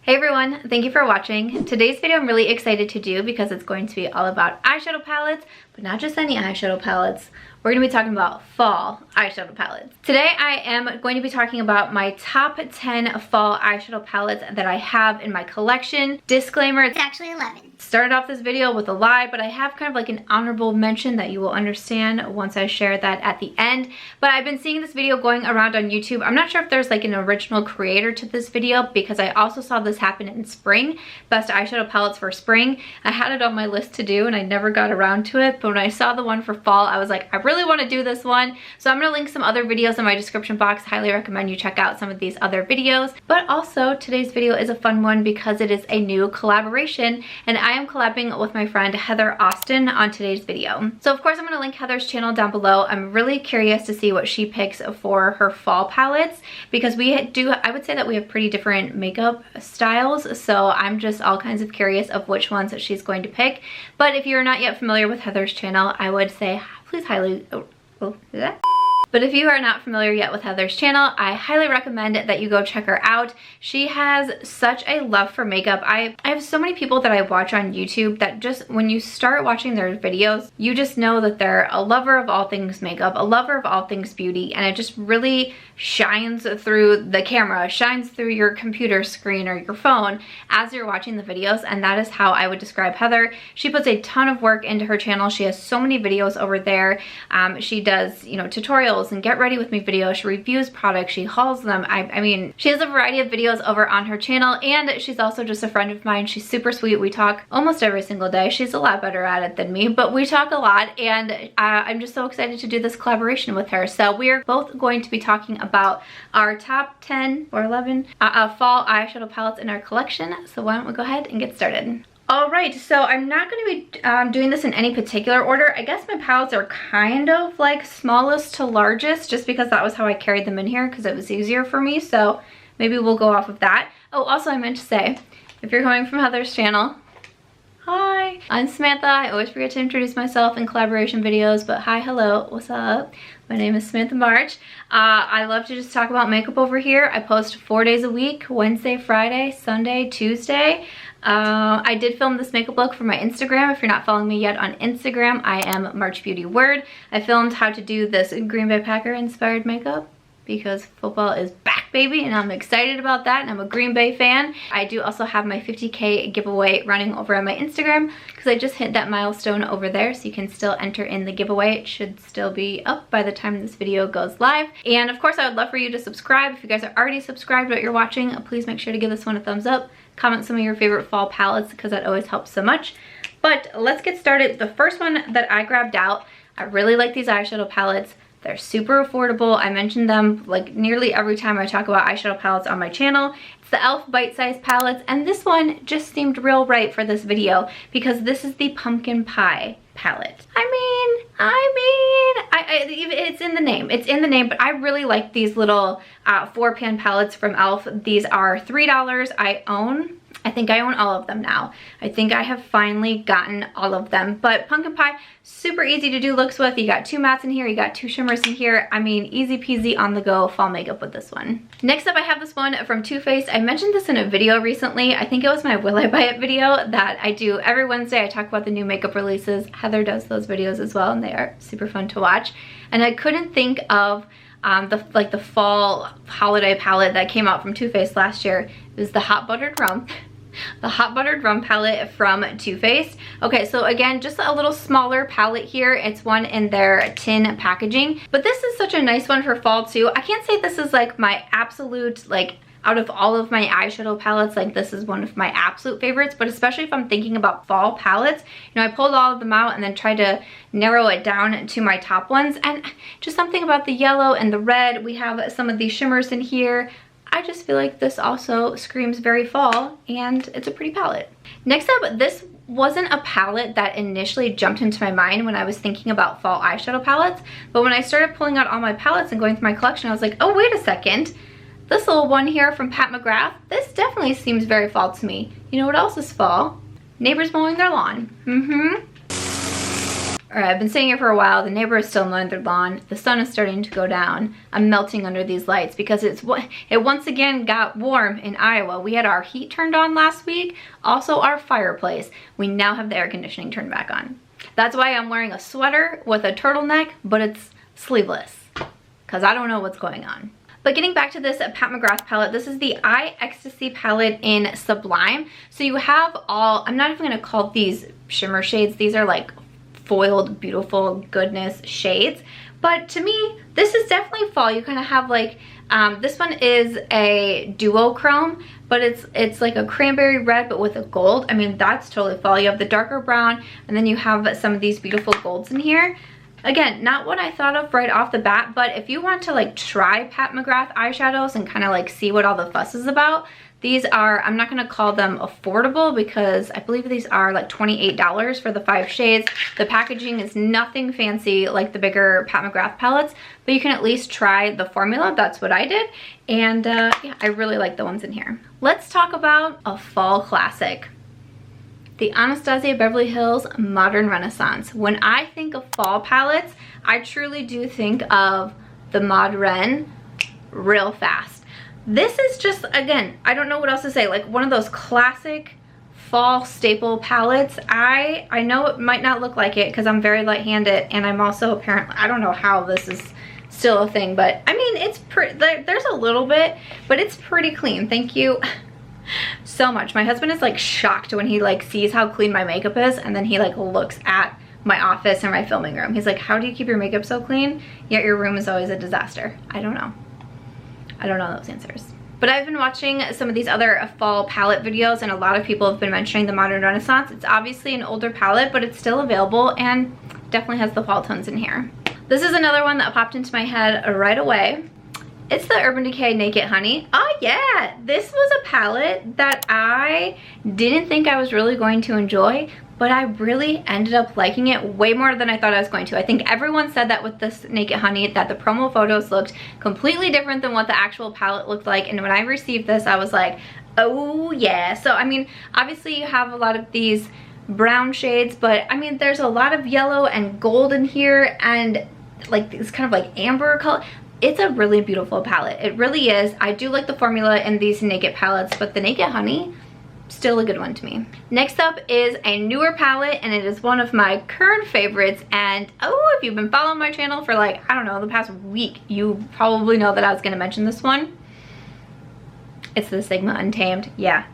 Hey everyone, thank you for watching. Today's video I'm really excited to do because it's going to be all about eyeshadow palettes, but not just any eyeshadow palettes. We're going to be talking about fall eyeshadow palettes. Today I am going to be talking about my top 10 fall eyeshadow palettes that I have in my collection. Disclaimer, it's actually 11. Started off this video with a lie, but I have kind of like an honorable mention that you will understand once I share that at the end. But I've been seeing this video going around on YouTube. I'm not sure if there's like an original creator to this video because I also saw this happen in spring. Best eyeshadow palettes for spring. I had it on my list to do and I never got around to it. But when I saw the one for fall, I was like, I really want to do this one. So I'm going to link some other videos in my description box. Highly recommend you check out some of these other videos. But also today's video is a fun one because it is a new collaboration and I am collabing with my friend Heather Austin on today's video. So of course I'm going to link Heather's channel down below. I'm really curious to see what she picks for her fall palettes because I would say that we have pretty different makeup styles. So I'm just all kinds of curious of which ones that she's going to pick. But if you're not yet familiar with Heather's channel, I would say please But if you are not familiar yet with Heather's channel, I highly recommend that you go check her out. She has such a love for makeup. I have so many people that I watch on YouTube that just when you start watching their videos, you just know that they're a lover of all things makeup, a lover of all things beauty, and it just really shines through the camera, shines through your computer screen or your phone as you're watching the videos, and that is how I would describe Heather. She puts a ton of work into her channel. She has so many videos over there. She does, you know, tutorials and get ready with me videos. She reviews products, she hauls them. I mean, she has a variety of videos over on her channel, and she's also just a friend of mine. She's super sweet. We talk almost every single day. She's a lot better at it than me, but we talk a lot, and I'm just so excited to do this collaboration with her. So we're both going to be talking about our top 10 or 11 fall eyeshadow palettes in our collection. So why don't we go ahead and get started. Alright, so I'm not going to be doing this in any particular order. I guess my palettes are kind of like smallest to largest just because that was how I carried them in here because it was easier for me. So maybe we'll go off of that. Oh, also I meant to say, if you're coming from Heather's channel, hi, I'm Samantha. I always forget to introduce myself in collaboration videos, but hi, hello, what's up? My name is Samantha March. I love to just talk about makeup over here. I post 4 days a week, Wednesday, Friday, Sunday, Tuesday. I did film this makeup look for my Instagram. If you're not following me yet on Instagram, I am March Beauty Word. I filmed how to do this Green Bay Packer inspired makeup because football is back, baby, and I'm excited about that, and I'm a Green Bay fan. I do also have my 50K giveaway running over on my Instagram because I just hit that milestone over there, so you can still enter in the giveaway. It should still be up by the time this video goes live. And of course, I would love for you to subscribe. If you guys are already subscribed but you're watching, please make sure to give this one a thumbs up. Comment some of your favorite fall palettes because that always helps so much. But let's get started. The first one that I grabbed out, I really like these eyeshadow palettes. They're super affordable. I mention them like nearly every time I talk about eyeshadow palettes on my channel. It's the e.l.f. Bite-Size Palettes, and this one just seemed real right for this video because this is the Pumpkin Pie palette. It's in the name. It's in the name, but I really like these little 4-pan palettes from e.l.f. These are $3. I think I own all of them now. I think I have finally gotten all of them. But Pumpkin Pie, super easy to do looks with. You got 2 mattes in here, you got 2 shimmers in here. I mean, easy peasy on the go fall makeup with this one. Next up, I have this one from Too Faced. I mentioned this in a video recently. I think it was my Will I Buy It video that I do every Wednesday. I talk about the new makeup releases. Heather does those videos as well, and they are super fun to watch. And I couldn't think of the fall holiday palette that came out from Too Faced last year. It was the Hot Buttered Rum. The Hot Buttered Rum palette from Too Faced. Okay, so again, just a little smaller palette here. It's one in their tin packaging, but this is such a nice one for fall too. I can't say this is like my absolute, like out of all of my eyeshadow palettes, like this is one of my absolute favorites, but especially if I'm thinking about fall palettes, you know, I pulled all of them out and then tried to narrow it down to my top ones, and just something about the yellow and the red. We have some of these shimmers in here. I just feel like this also screams very fall, and it's a pretty palette. Next up, this wasn't a palette that initially jumped into my mind when I was thinking about fall eyeshadow palettes, but when I started pulling out all my palettes and going through my collection, I was like, oh, wait a second. This little one here from Pat McGrath, this definitely seems very fall to me. You know what else is fall? Neighbors mowing their lawn. All right, I've been sitting here for a while. The neighbor is still mowing their lawn. The sun is starting to go down. I'm melting under these lights because it once again got warm in Iowa. We had our heat turned on last week, also our fireplace. We now have the air conditioning turned back on. That's why I'm wearing a sweater with a turtleneck, but it's sleeveless because I don't know what's going on. But getting back to this Pat McGrath palette, this is the Eye Ecstasy palette in Sublime. So you have all, I'm not even gonna call these shimmer shades. These are like foiled, beautiful goodness shades. But to me, this is definitely fall. You kind of have like, this one is a duochrome, but it's like a cranberry red, but with a gold. I mean, that's totally fall. You have the darker brown, and then you have some of these beautiful golds in here. Again, not what I thought of right off the bat, but if you want to like try Pat McGrath eyeshadows and kind of like see what all the fuss is about, these are, I'm not gonna call them affordable because I believe these are like $28 for the 5 shades. The packaging is nothing fancy like the bigger Pat McGrath palettes, but you can at least try the formula. That's what I did. And yeah, I really like the ones in here. Let's talk about a fall classic. The Anastasia Beverly Hills Modern Renaissance. When I think of fall palettes, I truly do think of the Mod Ren real fast. This is just, again, I don't know what else to say, like one of those classic fall staple palettes. I know it might not look like it because I'm very light-handed, and I'm also apparently, I don't know how this is still a thing, but I mean, it's pretty, there's a little bit, but it's pretty clean. Thank you so much. My husband is like shocked when he like sees how clean my makeup is, and then he like looks at my office or my filming room. He's like, how do you keep your makeup so clean, yet your room is always a disaster? I don't know. I don't know those answers. But I've been watching some of these other fall palette videos, and a lot of people have been mentioning the Modern Renaissance. It's obviously an older palette, but it's still available and definitely has the fall tones in here. This is another one that popped into my head right away. It's the Urban Decay Naked Honey. Oh yeah, this was a palette that I didn't think I was really going to enjoy, but I really ended up liking it way more than I thought I was going to. I think everyone said that with this Naked Honey, that the promo photos looked completely different than what the actual palette looked like, and when I received this, I was like, oh yeah. So I mean, obviously you have a lot of these brown shades, but I mean, there's a lot of yellow and gold in here, and like this kind of like amber color. It's a really beautiful palette. It really is. I do like the formula in these Naked palettes, but the Naked Honey, still a good one to me. Next up is a newer palette, and it is one of my current favorites. And oh, if you've been following my channel for like, I don't know, the past week, you probably know that I was gonna mention this one. It's the Sigma Untamed. Yeah,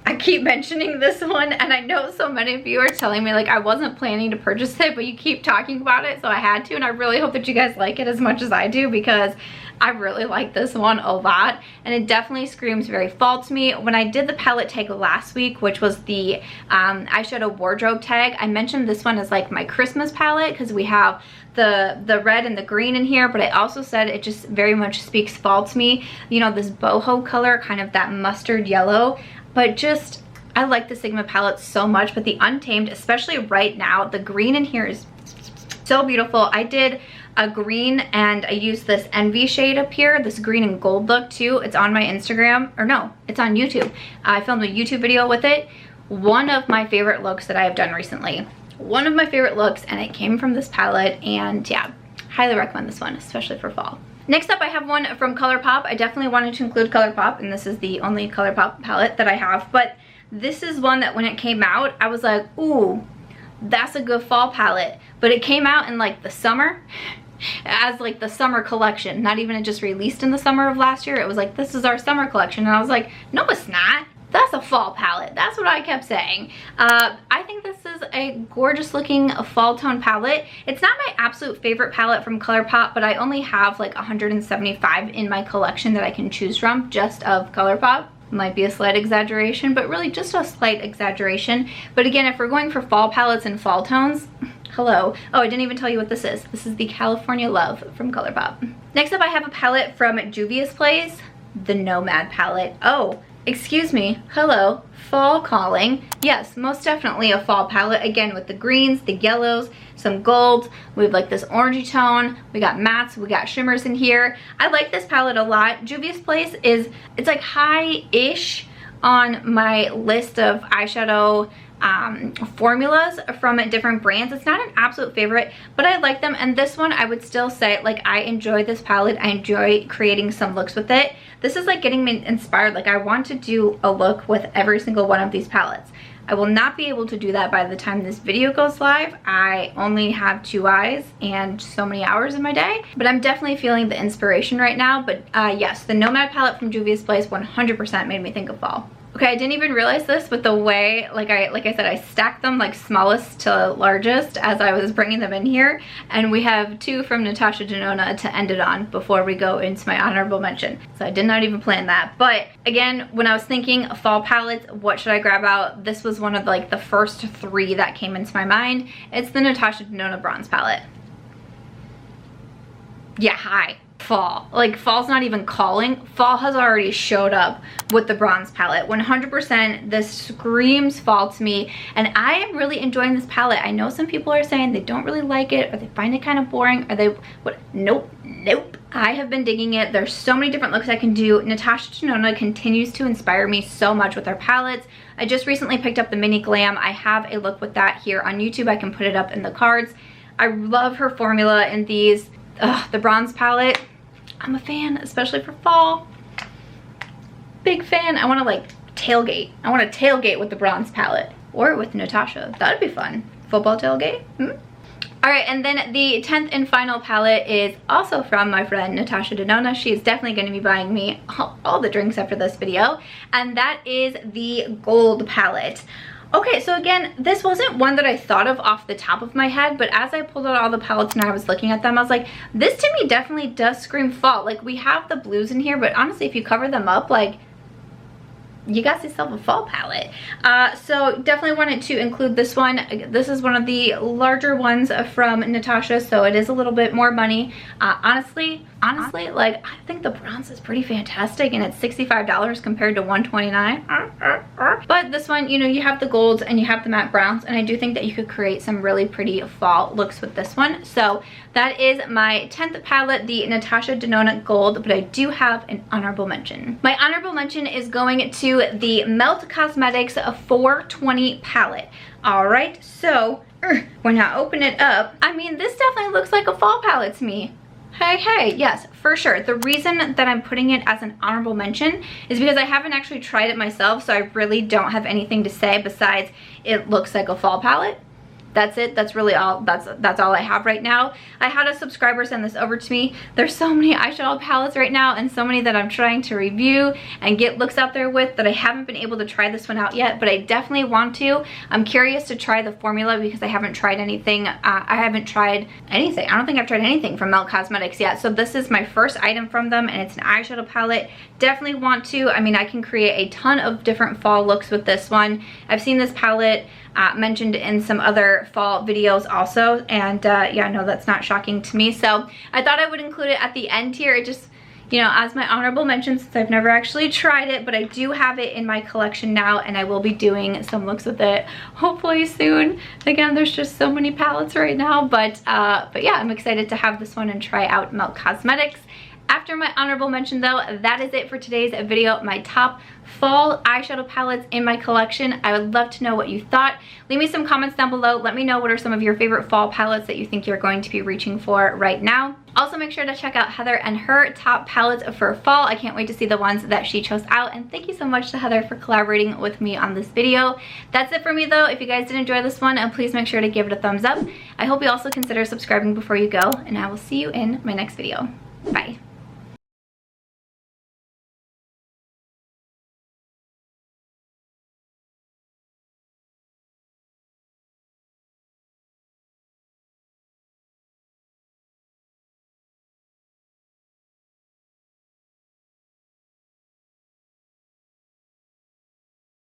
I keep mentioning this one, and I know so many of you are telling me like I wasn't planning to purchase it, but you keep talking about it, so I had to, and I really hope that you guys like it as much as I do, because I really like this one a lot, and it definitely screams very fall to me. When I did the palette tag last week, which was the eyeshadow wardrobe tag, I mentioned this one as like my Christmas palette because we have the red and the green in here, but I also said it just very much speaks fall to me. You know, this boho color, kind of that mustard yellow, but just, I like the Sigma palette so much. But the Untamed, especially right now, the green in here is so beautiful. I did a green, and I used this Envy shade up here, this green and gold look too. It's on my Instagram, or no, it's on YouTube. I filmed a YouTube video with it. One of my favorite looks that I have done recently. One of my favorite looks, and it came from this palette, and yeah, highly recommend this one, especially for fall. Next up, I have one from Colourpop. I definitely wanted to include Colourpop, and this is the only Colourpop palette that I have, but this is one that when it came out, I was like, ooh, that's a good fall palette. But it came out in like the summer, as like the summer collection, not even just released in the summer of last year. It was like, this is our summer collection, and I was like, no, it's not. That's a fall palette. That's what I kept saying. I think this is a gorgeous looking fall tone palette. It's not my absolute favorite palette from Colourpop, but I only have like 175 in my collection that I can choose from just of Colourpop. Might be a slight exaggeration, but really just a slight exaggeration. But again, if we're going for fall palettes and fall tones, hello. Oh, I didn't even tell you what this is. This is the California Love from Colourpop. Next up, I have a palette from Juvia's Place, the Nomad palette. Oh, excuse me, hello, fall calling. Yes, most definitely a fall palette, again with the greens, the yellows, some golds. We have like this orangey tone, we got mattes, we got shimmers in here. I like this palette a lot. Juvia's Place is, it's like high-ish on my list of eyeshadow formulas from different brands. It's not an absolute favorite, but I like them. And this one, I would still say, like, I enjoy this palette. I enjoy creating some looks with it. This is like getting me inspired. Like, I want to do a look with every single one of these palettes. I will not be able to do that by the time this video goes live. I only have 2 eyes and so many hours in my day, but I'm definitely feeling the inspiration right now. But yes, the Nomad palette from Juvia's Place 100% made me think of fall. Okay, I didn't even realize this, but the way, like I said, I stacked them like smallest to largest as I was bringing them in here. And we have 2 from Natasha Denona to end it on before we go into my honorable mention. So I did not even plan that. But again, when I was thinking fall palettes, what should I grab out? This was one of like the first 3 that came into my mind. It's the Natasha Denona bronze palette. Yeah, hi. Fall. Like, fall's not even calling. Fall has already showed up with the bronze palette. 100%, this screams fall to me, and I am really enjoying this palette. I know some people are saying they don't really like it, or they find it kind of boring, or they what? Nope. I have been digging it. There's so many different looks I can do. Natasha Denona continues to inspire me so much with her palettes. I just recently picked up the Mini Glam. I have a look with that here on YouTube. I can put it up in the cards. I love her formula in these. The bronze palette, I'm a fan, especially for fall. Big fan. I want to like tailgate. I want to tailgate with the bronze palette or with Natasha. That'd be fun. Football tailgate. All right, and then the 10th and final palette is also from my friend Natasha Denona. She is definitely going to be buying me all the drinks after this video, and that is the gold palette. Okay, so again, this wasn't one that I thought of off the top of my head, but as I pulled out all the palettes and I was looking at them, I was like, this to me definitely does scream fall. Like, we have the blues in here, but honestly, if you cover them up, like, you got yourself a fall palette. So definitely wanted to include this one. This is one of the larger ones from Natasha, so it is a little bit more money. Honestly, like, I think the bronze is pretty fantastic, and it's $65 compared to $129. But this one, you know, you have the golds and you have the matte browns, and I do think that you could create some really pretty fall looks with this one. So that is my 10th palette, the Natasha Denona Gold, but I do have an honorable mention. My honorable mention is going to the Melt Cosmetics 420 palette. All right, so when I open it up, I mean, this definitely looks like a fall palette to me. Hey, yes, for sure. The reason that I'm putting it as an honorable mention is because I haven't actually tried it myself, so I really don't have anything to say besides it looks like a fall palette. That's it. That's really all. That's all I have right now. I had a subscriber send this over to me. There's so many eyeshadow palettes right now, and so many that I'm trying to review and get looks out there with that I haven't been able to try this one out yet, but I definitely want to. I'm curious to try the formula because I haven't tried anything. I haven't tried anything. I don't think I've tried anything from Melt Cosmetics yet. So this is my first item from them, and it's an eyeshadow palette. Definitely want to. I mean, I can create a ton of different fall looks with this one. I've seen this palette mentioned in some other fall videos also, and yeah, no, that's not shocking to me. So I thought I would include it at the end here. It just, you know, as my honorable mention, since I've never actually tried it, but I do have it in my collection now, and I will be doing some looks with it hopefully soon. Again, there's just so many palettes right now, but yeah, I'm excited to have this one and try out Melt Cosmetics. After my honorable mention though, that is it for today's video. My top fall eyeshadow palettes in my collection. I would love to know what you thought. Leave me some comments down below. Let me know what are some of your favorite fall palettes that you think you're going to be reaching for right now. Also, make sure to check out Heather and her top palettes for fall. I can't wait to see the ones that she chose out. And thank you so much to Heather for collaborating with me on this video. That's it for me though. If you guys did enjoy this one, please make sure to give it a thumbs up. I hope you also consider subscribing before you go, and I will see you in my next video. Bye.